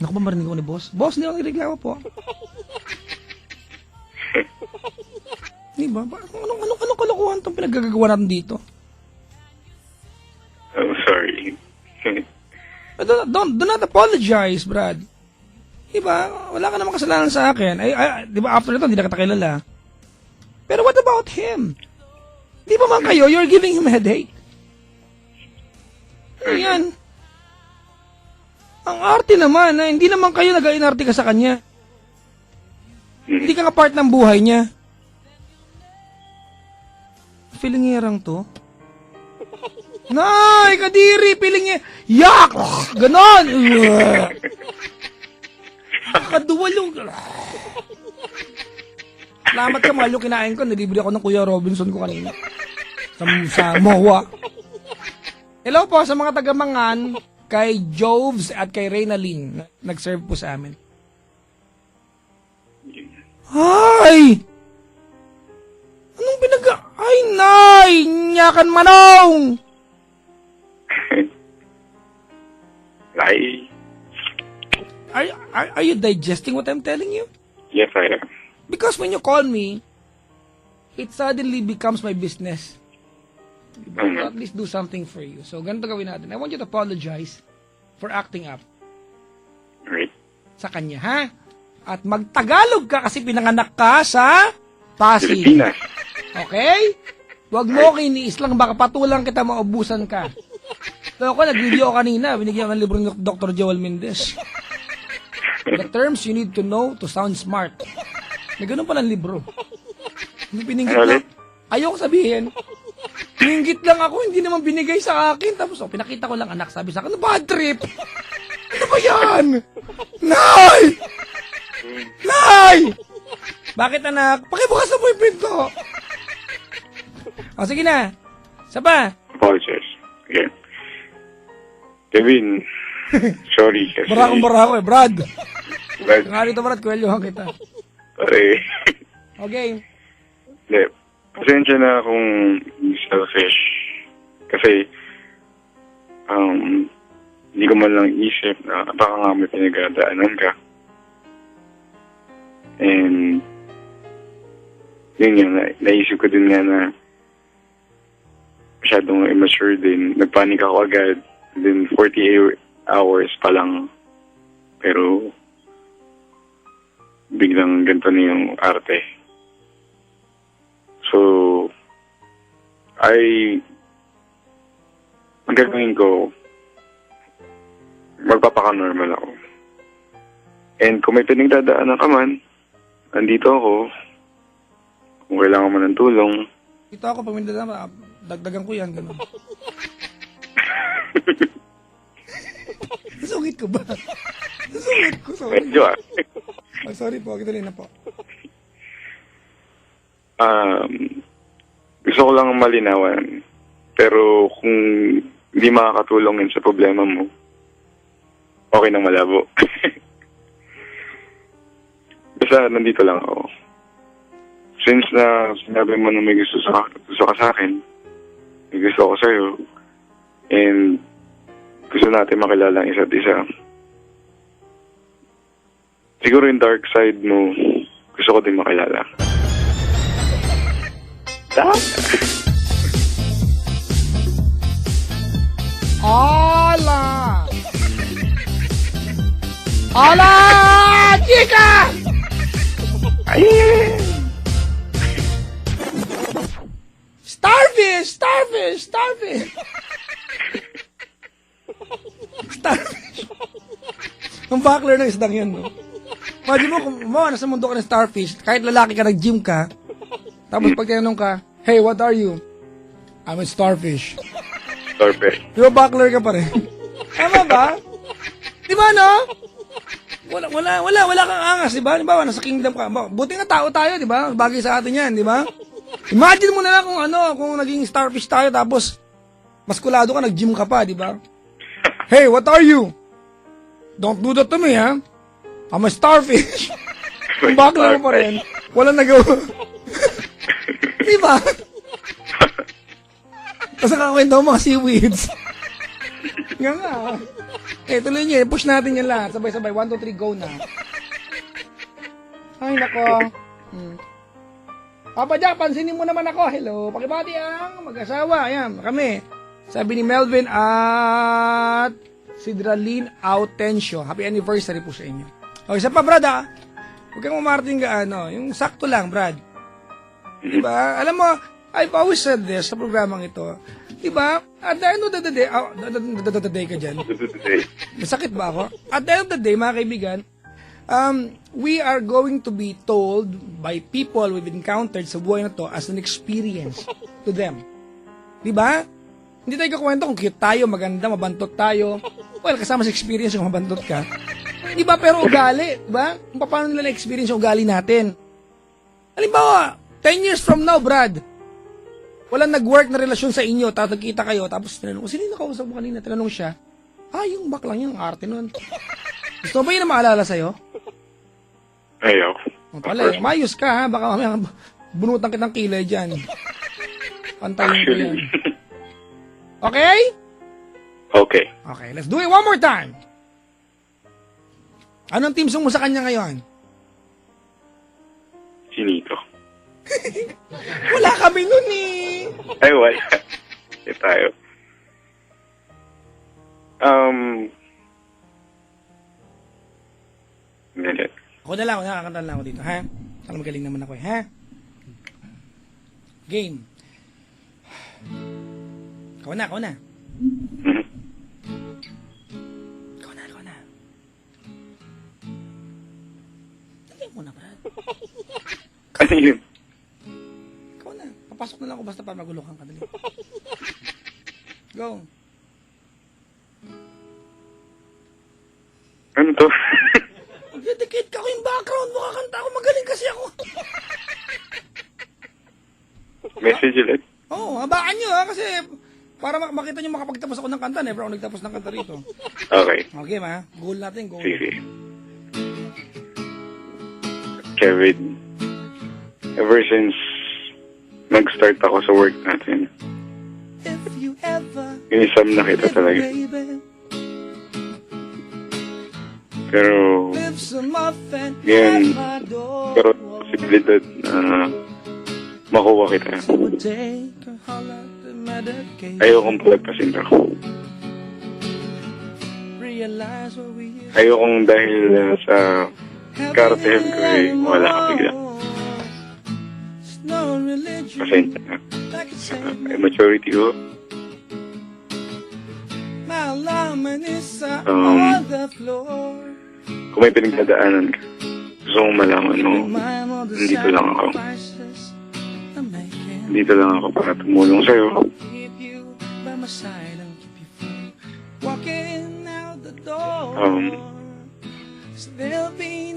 Naku ba marinig ko ni boss? Boss, hindi ako nagreklamo po. Di ba? Anong kalokohan itong pinaggagawa natin dito? I'm sorry. Do not apologize, Brad. Di ba? Wala ka namang kasalanan sa akin. Di ba after ito, hindi na kita kilala. Pero what about him? Di ba man kayo, you're giving him a headache? Ayan. Ang arte naman, hindi naman kayo nag-inarte ka sa kanya. Hindi ka part ng buhay niya. Pilingirang to. Nay, kadiri, pilingir. Yak! Ganon! Kaduwal yung... Salamat ka, mahal yung kinain ko. Nalibre ako ng Kuya Robinson ko kanina. Sa MOA. Hello po sa mga taga-Mangan, kay Joves at kay Reynalyn. Nag-serve po sa amin. Ay! Anong Ay, nay! Nyakan manong! Lie. Are you digesting what I'm telling you? Yes, I am. Because when you call me, it suddenly becomes my business. At least do something for you. So, ganito gawin natin. I want you to apologize for acting up. Right. Sa kanya, ha? At magtagalog ka kasi pinanganak ka sa Pasig. Pilipinas. Okay? Huwag mo kiniis lang, baka patulang kita, maubusan ka. So ako, nag-video kanina, binigyan ng libro ni Dr. Joel Mendez. The terms you need to know to sound smart. May ganun palang libro. Piningit lang. Ayoko sabihin. Piningit lang ako, hindi naman binigay sa akin. Tapos, pinakita ko lang, anak, sabi sa akin, bad trip. Ano ba yan? Nay! Nay! Bakit, anak? Pakibukasan mo yung pinto. O, sige na. Saba? Apologize. Again. Kevin, sorry kasi... Barakong eh, Brad. Brad, Nga rito, Brad, kwelyohan kita. pare. Okay. Hindi. Pasensya na kung selfish. Kasi, hindi ko man lang isip na baka nga may pinagdadaanan ka. And, yun nga, naisip ko din nga na masyadong immature din. Nagpanik ako agad. Then, 48 hours pa lang. Pero, biglang ganito na yung arte. So, ang gagawin ko, magpapaka-normal ako. And kung may pinagdadaanan ka man, andito ako. Kung kailangan mo ng tulong. Dito ako, pag may dagdagan ko yan, gano'n. Nasungit ko ba? Nasungit ko, sorry. Medyo Sorry po, kituloy na po. Gusto ko lang malinawan. Pero kung hindi makakatulong yun sa problema mo, okay nang malabo. Basta nandito lang ako. Since na sinabi mo na may gusto ka sa akin, may gusto ko sa'yo, and gusto natin makilala ang isa't isa. Siguro yung dark side mo, gusto ko din makilala. Ala! Ala! Chika! Ay! Starfish! Starfish! Starfish! Starfish! Ang bakler ng isdang yan, no? Imagine mo, kung nasa mundo ka ng starfish, kahit lalaki ka, nag-gym ka, tapos pag tinanong ka, hey, what are you? I'm a starfish. Starfish. Di ba bakler ka pa rin? Tama ba? Di ba, no? Wala kang angas, di ba? Di ba, nasa kingdom ka. Buti nga tao tayo, di ba? Bagay sa atin yan, di ba? Imagine mo na lang kung naging starfish tayo, tapos maskulado ka, nag-gym ka pa, di ba? Hey, what are you? Don't do that to me, ha? I'm a starfish. Kung bakla mo pa rin, walang nagawa. Di ba? Tapos nakakwento mo mga seaweeds. Nga. Tuloy niyo, push natin yan lahat. Sabay-sabay, 1, 2, 3, go na. Ay, nako. Papa Jack, pansinin mo naman ako. Hello, pakibati ang mag-asawa. Ayan, kami. Sabi ni Melvin at Sidralyn Autencio. Happy anniversary po sa inyo. O, isa pa, Brad, ha? Huwag kang umarting ka, yung sakto lang, Brad. Diba? Alam mo, I've always said this sa programang ito. Diba? At the end of the day, day ka dyan. Masakit ba ako? At the end of the day, mga kaibigan, we are going to be told by people we've encountered sa buhay na to as an experience to them. Diba? Hindi tayo kakwento kung cute tayo, maganda, mabantot tayo. Well, kasama sa experience kung mabantot ka. Diba? Pero ugali, diba? Kung paano nila na-experience yung ugali natin. Halimbawa, 10 years from now, Brad, walang nag-work na relasyon sa inyo, tatagkita kayo, tapos tinanong ko, sino yung nakausap mo kanina? Tinanong siya, yung baklang yun, ang arte nun. Gusto mo ba yun na maalala sa'yo? Ayaw. O pala, mayos ka, ha? Baka mamaya bunutan kitang kilay dyan. Pantayin ko yan. Okay? Okay. Okay, let's do it one more time. Anong team song mo sa kanya ngayon? Si Nico. Wala kami nun eh. Ay, wala. Hindi tayo. Minute. Ako na lang, nakakanta lang ako dito, ha? Alam, magaling naman ako eh, ha? Game. Ikaw na. Ikaw na. Dali mo na, Brad. Ano yun? Ikaw na. Papasok na lang ako basta para magulukan ka. Dali. Go. Ano to? Mag-dedicate ka ko yung background mo, kakanta ako. Magaling kasi ako. Message ulit? Oo, habaan nyo, ha? Kasi para makita nyo makapagtapos ako ng kanta. Never ako nagtapos ng kanta rito. Okay. Okay, ma. Goal natin, goal. Sige. Kevin, ever since nag-start ako sa work natin, inisam na kita talaga. Pero, ngayon, pero posibilidad na makuha kita. Ayokong palagpasin ako. Ayokong dahil sa kartehem ko wala ka bigla. Pasensya na. Maturity ko. Kung may pinagdadaanan ka, gusto kong malaman mo, nandito lang ako. Nandito lang ako para tumulong sa'yo.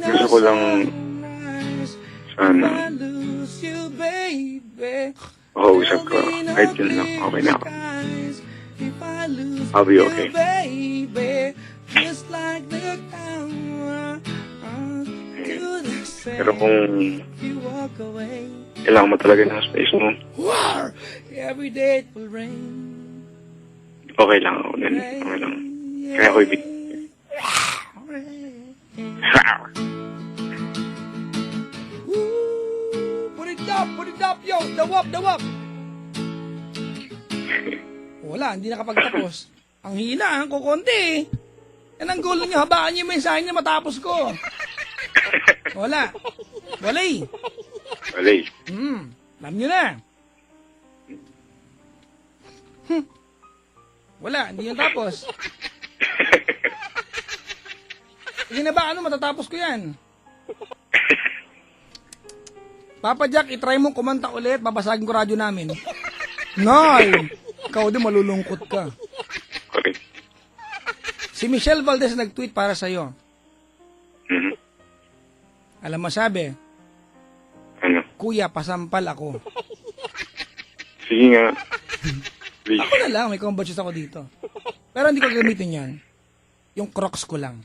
Gusto ko lang sana makausap ka. Kahit yun lang, okay na ako. I'll be okay. Pero kung kailangan mo talaga ng space mo, okay lang ako din. Okay lang. Kaya ako ibig. Put it up, put it up, yo! The wop! Wala, hindi nakapagtapos. Ang hina, ang kukunti eh. Yan ang goal niyo, habaan niyo yung mensahe niyo matapos ko. Wala. Walay. Walay. Alam niyo na. Wala, hindi yung tapos. Hindi na ba, matatapos ko yan. Papa Jack, itry mong kumanta ulit, babasagin ko radyo namin. Nay! Ikaw din malulungkot ka. Okay. Si Michelle Valdez nag-tweet para sa'yo. Mhm. Alam mo sabi, Ano? Kuya, pasampal ako. Sige nga. Please. Ako na lang, may combo shoes ako dito. Pero hindi ko gamitin yan. Yung Crocs ko lang.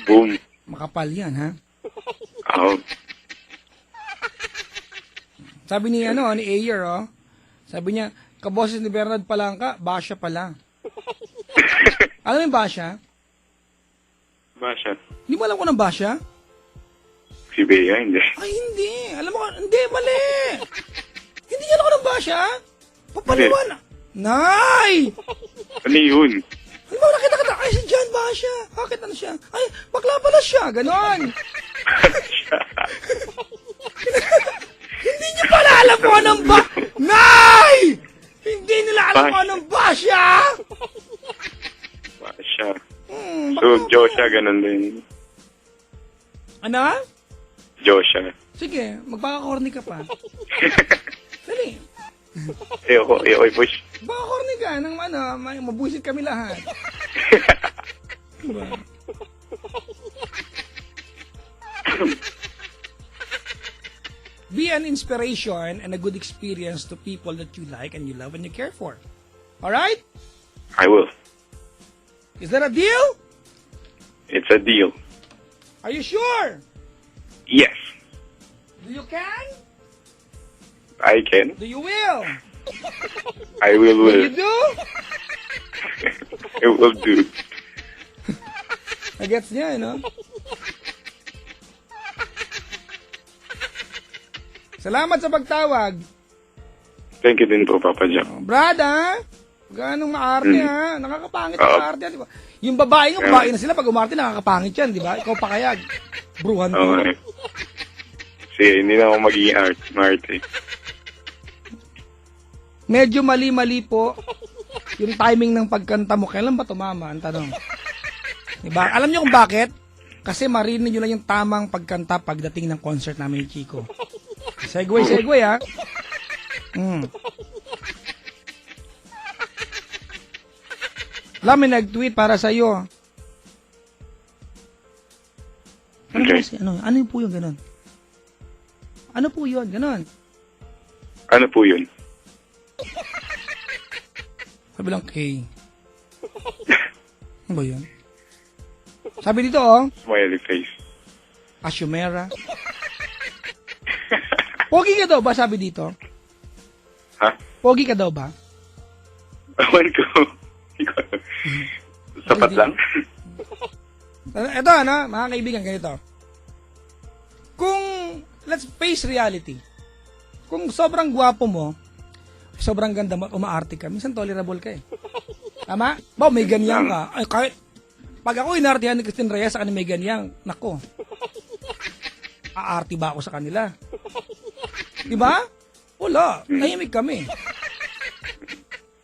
Boom. Makapal yan, ha? Ako. Sabi ni Ayer, oh. Sabi niya, kaboses ni Bernard Palangka, basya pala. Alam mo yung basya? Basha. Hindi mo alam ko ng basya? Si Bea, hindi. Ay, hindi. Alam mo, hindi, mali. Hindi niya ako ng basya? Papaliwan. Nay! Ano yun? Ay, mo, nakita ka. Ay, si John Basya. Bakit ano siya? Ay, bakla pala siya. Ganon. Hindi niyo pala alam kung anong Nay! Hindi nila alam kung anong basya. Basha. Hmm, So, Joshua, ganun din. Ano? Joshua. Sige, magpaka-corny ka pa. Dali. Ayoko push. Baka-corny ka nang mabuisit kami lahat. Diba? Be an inspiration and a good experience to people that you like and you love and you care for. Alright? I will. Is that a deal? It's a deal. Are you sure? Yes. Do you can? I can. Do you will? I will. Will you do? I will do. Nagets niya, no? Salamat sa pagtawag. Thank you din po, Papa Jack. Oh, Brad, ha? Ganong maarte, ha? Nakakapangit ang Oo. maarte, di ba? Yung babae nga, babae na sila. Pag umarte, nakakapangit yan, di ba? Ikaw pa kaya. Bruhan ko. Okay. Sige, hindi na ako magiging Marte. Medyo mali-mali po yung timing ng pagkanta mo. Kailan ba tumama? Ang tanong. Diba? Alam niyo kung bakit? Kasi marinig nyo lang yung tamang pagkanta pagdating ng concert namin ni Chico. Segway, ha? Alam, may nag-tweet para sa'yo. Okay. Ano po yung ganon? Ano po yun? Ganon. Ano po yun? Sabi lang, K. Ano ba yun? Sabi dito, oh. Smiley face. Ashumera. Pogi ka daw ba, sabi dito? Ha? Pogi ka daw ba? Awan ko. Sapat lang. Ito, mga kaibigan, ganito. Kung, let's face reality. Kung sobrang gwapo mo, sobrang ganda mo, umaarte ka, minsan tolerable ka eh. Tama? Ba, may ganyan ka. Ay, kahit, pag ako inartihan ni Christine Reyes sa kanila may ganyan, nako. Aarti ba ako sa kanila? Diba? Wala. Nahimik kami.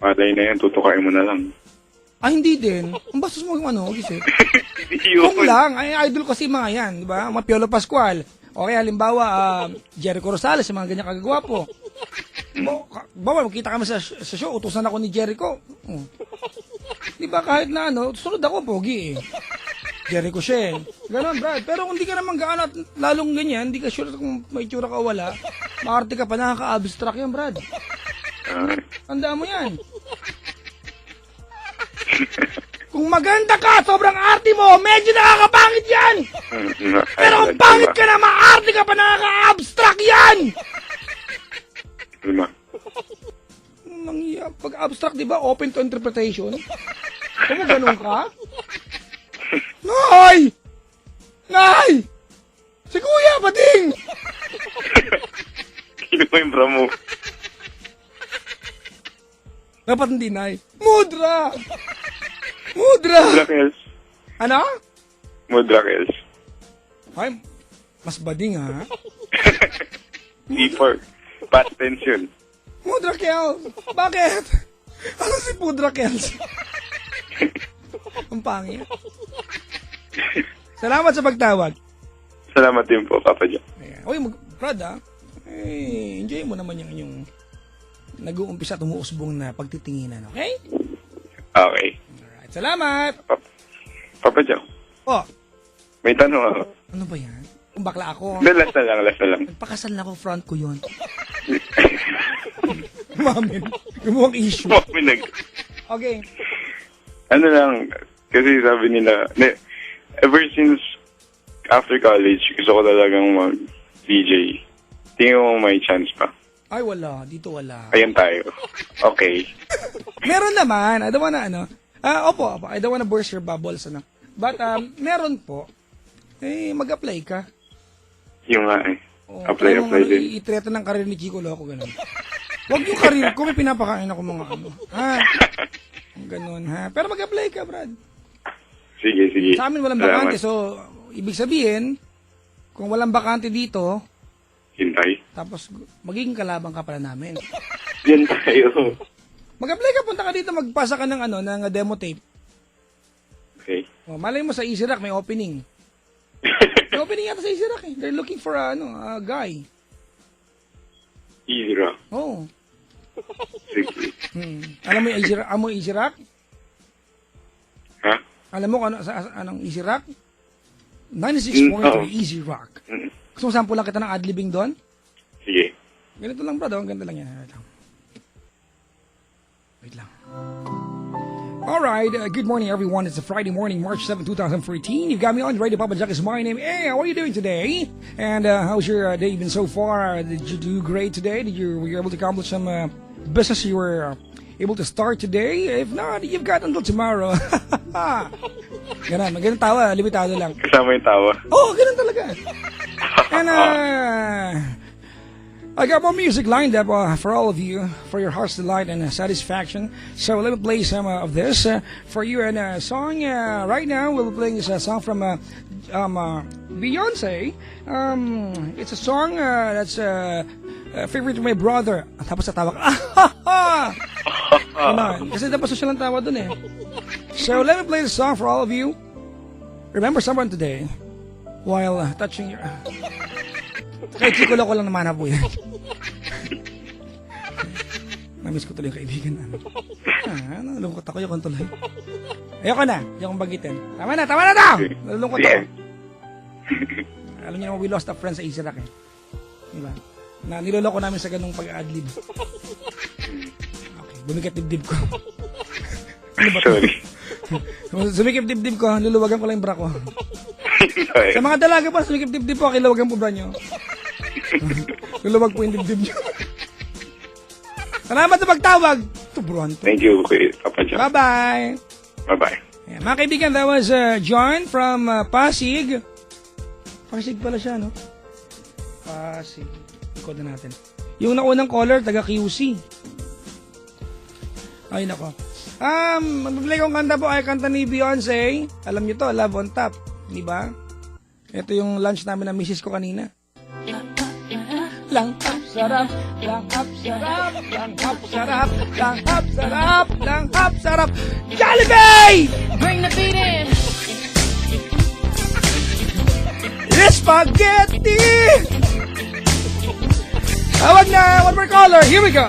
Patay na yan, tutukain mo na lang. Hindi din. Ang bastos mo yung isip. Yun. Kung lang, ay idol kasi mga yan, di ba? Mga Piolo Pascual. O kaya halimbawa, Jericho Rosales, yung mga ganyan kagagwapo. Bawa, makita kami sa show, utusan ako ni Jericho. Di ba kahit na sunod ako, pogi eh. Jericho siya eh. Ganon, Brad. Pero kung di ka naman gaano at lalong ganyan, hindi ka sure kung may tsura ka o wala, maarte ka pa, nakaka-abstract yan, Brad. Tandaan mo yan. Kung maganda ka, sobrang arte mo, medyo nakakapangit yan! Pero kung pangit ka na, maarte ka pa, nakaka-abstract yan! Lima. Pag abstract, di ba, open to interpretation? Kung mo ganun ka? Nay! Nay! Si Kuya, Bading! Sino mo yung bra mo? Dapat hindi na Mudra! Mudra! Drakels. Ano? Mudrakels. Ay, mas bading ha? D4. Past tense yun. Mudra Kels! Bakit? Ano si Mudra Kels? Ang pangit. Salamat sa pagtawag. Salamat din po, Papa Jack. Ayan. Uy, Brad ha? Enjoy mo naman yung inyong nag-uumpisa at umuusbong na pagtitinginan, okay? Okay. Alright, salamat! Papa Jack, Oh, may tanong ako. ano ba yan? Kung bakla ako, Hindi, last na lang. nagpakasal na ako, front ko yun. Mamin, gumuhang issue. Minag. Okay. Ano lang, kasi sabi nila, ever since after college, gusto ko talagang mag-DJ. Tingin mo may chance pa. Ay, wala. Dito wala. Ayan tayo. Okay. Meron naman. I don't wanna, opo. I don't wanna burst your bubbles, But, meron po. Mag-apply ka. Yung nga eh. O, Apply din. I-threaten ng karir ni Chico Loco, ganun. Huwag yung karir ko, may pinapakain ako mga Ha? Ganun, ha? Pero mag-apply ka, Brad. Sige. Sa amin walang Salamat. bakante, so, ibig sabihin, kung walang bakante dito, Hintay. tapos magiging kalabang ka pala namin. Yan tayo. Mag-apply ka, punta ka dito, magpasa ka ng ng demo tape. Okay. O, malay mo sa Easy Rock, may opening. May opening yata sa Easy Rock eh. They're looking for a guy. Easy rock. Oh. Sige. Alam mo yung Easy Rock? Alam mo yung Easy Rock? Ha? Alam mo kung anong Easy Rock? 96.3 Easy Rock. Gusto mo sample lang kita ng adlibbing doon? Sige. Ganito lang, brad. Ang ganda lang yan. Wait lang. Alright, good morning everyone. It's a Friday morning, March 7, 2014. You've got me on Radio Papa Jack is my name. Hey, how are you doing today? And how's your day been so far? Did you do great today? Were you able to accomplish some business you were able to start today? If not, you've got until tomorrow. Ganun tawa, limitado lang. Kasama yung tawa. Oh, ganun talaga. And I got more music lined up for all of you, for your heart's delight and satisfaction. So let me play some of this for you. And a song right now, we'll be playing this song from Beyonce. It's a song that's favorite to my brother. Tapos natawa ka. Kasi dapat social ang tawa dun eh. So let me play the song for all of you. Remember someone today while touching your... Kay Chico Loco lang naman po yan. Namiss ko tuloy yung kaibigan. Nalungkot ako yung tuloy. Ayoko na. Ayokong bagitin. Tama na daw! Nalungkot ako. Alam niyo naman, we lost a friend sa Easy Rock eh. Diba? Na niloloko namin sa ganung pag-adlib. Okay, bumikit dibdib ko. Ano ba ito? Sorry. Sumikip dibdib ko, luluwagan ko lang yung bra ko. Sa mga dalaga pa, sumikip dibdib po, kilawagan po bra nyo. Luluwag po yung dibdib nyo. Salamat sa pagtawag. Tubruan to. Thank you, Papa Jack. Bye-bye. Bye-bye. Ayan, mga kaibigan, that was John from Pasig. Pasig pala siya, no? Pasig. Ikot na natin. Yung naunang caller, taga QC. Ay, nako. Magbibigay kong kanta po ay kanta ni Beyonce. Alam niyo to, Love on Top. Di ba? Ito yung lunch namin na misis ko kanina. Lang up sarap, lang up sarap, lang up sarap, lang up sarap, lang up sarap. Jollibee! Bring the beat in. Spaghetti! Tawag na, one more caller. Here we go.